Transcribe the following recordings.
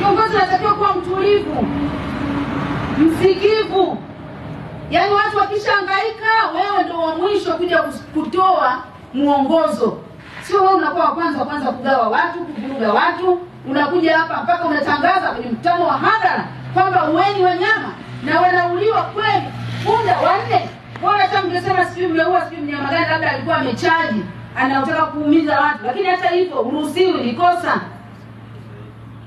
Kiongozi anatakiwa kuwa mtulivu, msikivu. Yaani watu wakishahangaika, wewe ndio wa mwisho kuja kutoa muongozo. Sio wewe unakuwa wa kwanza kugawa watu, kuvuruga watu. Unakuja hapa mpaka unatangaza kwenye mkutano wa hadhara kwamba uweni wanyama na wanauliwa kweli. Punda wanne. Bora hata mngesema sijui mmeua sijui mnyama gani, labda alikuwa amechaji, anataka kuumiza watu. Lakini hata hivyo uruhusiwi, ni kosa.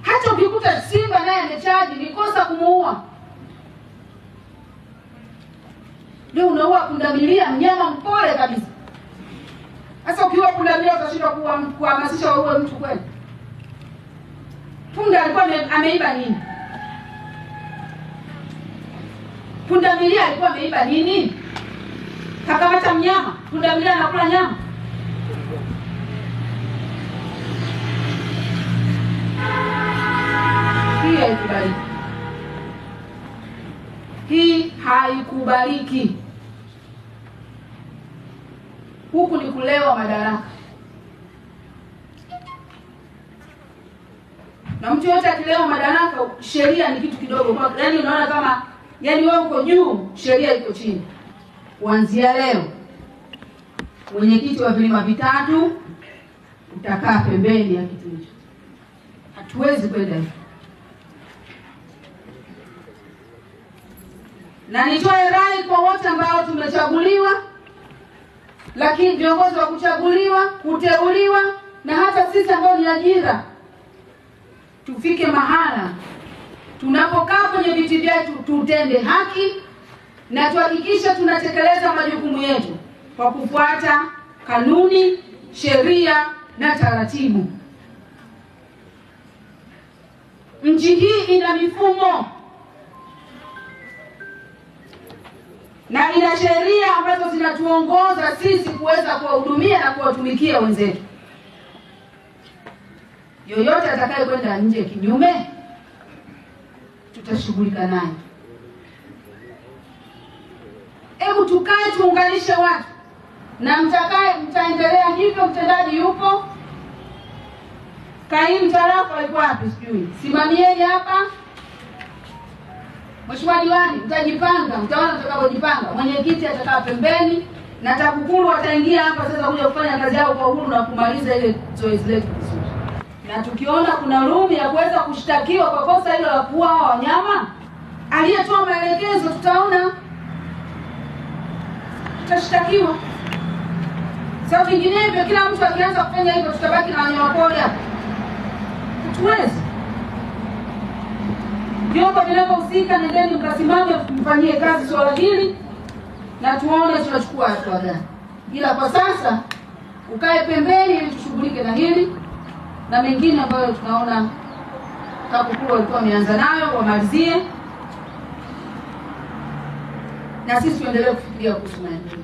Hata ukikuta simba naye amechaji, ni kosa kumuua. Leo unaua pundamilia, mnyama mpole kabisa. Sasa ukiua pundamilia utashindwa kuhamasisha waue mtu kweli? Punda alikuwa ameiba nini? Pundamilia alikuwa ameiba nini? Kakamata mnyama, pundamilia anakula nyama. Hii haikubaliki. Hii haikubaliki. Huku ni kulewa madaraka. Na mtu yote akilewa madaraka, sheria ni kitu kidogo. Yaani unaona kama yaani wewe uko juu, sheria iko chini. Kuanzia leo, mwenyekiti wa vilima vitatu utakaa pembeni ya kitu hicho. Hatuwezi kwenda hivyo. Na nitoe rai kwa wote ambao tumechaguliwa, lakini viongozi wa kuchaguliwa, kuteuliwa, na hata sisi ambao ni ajira, tufike mahala tunapokaa kwenye viti vyetu tutende haki na tuhakikishe tunatekeleza majukumu yetu kwa kufuata kanuni, sheria na taratibu. Nchi hii ina mifumo na ina sheria ambazo zinatuongoza sisi kuweza kuwahudumia na kuwatumikia wenzetu. Yoyote atakaye kwenda nje kinyume, tutashughulika naye. Hebu tukae tuunganishe watu. Na mtaendelea hivyo, mtendaji yupo. Kaimu tarafa alikuwa wapi sijui. Simamieni hapa. Mheshimiwa Diwani, mtajipanga, mtaona mtakapojipanga. Mwenyekiti atakaa pembeni na TAKUKURU wataingia hapa sasa kuja kufanya kazi yao kwa uhuru na kumaliza ile zoezi letu vizuri. Na tukiona kuna room ya kuweza kushtakiwa kwa kosa hilo la kuua wanyama, aliyetoa maelekezo tutaona, tutashtakiwa. Sasa vinginevyo kila mtu akianza kufanya hivyo tutabaki na wanyama pori hapa. Hatuwezi. Vyombo vinavyohusika, nendeni mkasimame mfanyie kazi swala hili na tuone tunachukua hatua gani. Ila kwa sasa ukae pembeni ili tushughulike na hili na mengine ambayo tunaona TAKUKURU walikuwa wameanza nayo wamalizie, na sisi tuendelee kufikiria kuhusu maendeleo.